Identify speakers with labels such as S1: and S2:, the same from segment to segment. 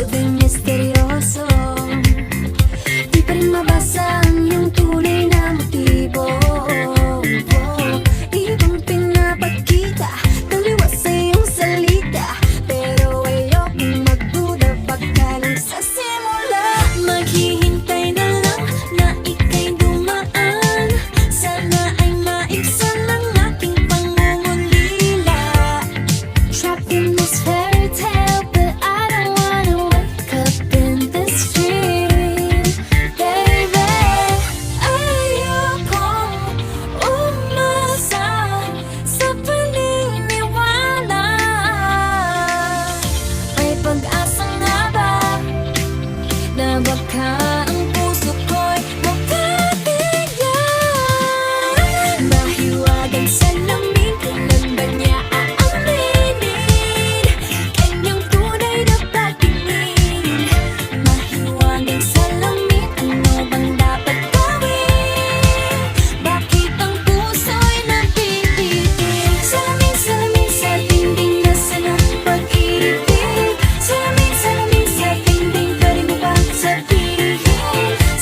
S1: smooth and misteryoso. Di pa rin mabasa ang iyong tunay na motibo. Ibang pinapakita, taliwas sa iyong salita, pero ayokong magduda pagkalang sa simula. Maghihintay na lang na ika'y dumaan, sana ay maibsan ang aking pangungulila. Trapped in this fairy tale, but I don't wanna wake up in this dream, baby. Ayokong umasa sa paniniwala. May pag-asa nga ba na baka ang puso ko'y magkabigyan? Mahiwagang salamin, kailan ba niya aaminin kanyang tunay na pagtingin? Mahiwagang salamin, ano bang dapat gawin? Bakit ang puso'y napipitin? Salamin, salamin sa dingding, nasaan ang pag-ibig? Salamin, salamin sa dingding, pwede mo bang sabihin?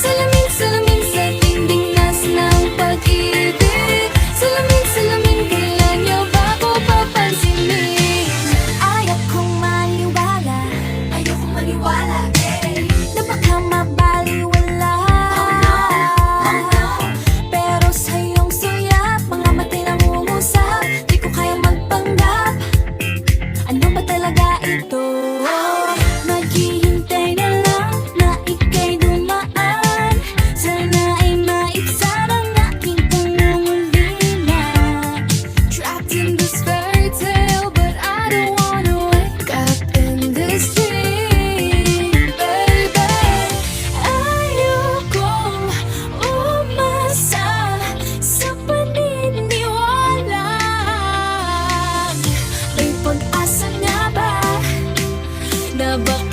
S1: Salamin, salamin sa dingding, nasaan ang pag-ibig? Salamin, salamin, kailan niyo ba ako papansinin? Ayokong maniwala, na baka mabaliwala. Pero sa iyong suyap, mga mata'y nangungusap, di ko kayang magpanggap. Ano ba talaga ito? Maghihintay na lang na ika'y dumaan, sana ay maibsan ang aking pangungulila. Trapped in this fairy tale, but I don't wanna wake up in this dream, baby. Ayokong umasa sa paniniwala. May pag-asa nga ba na baka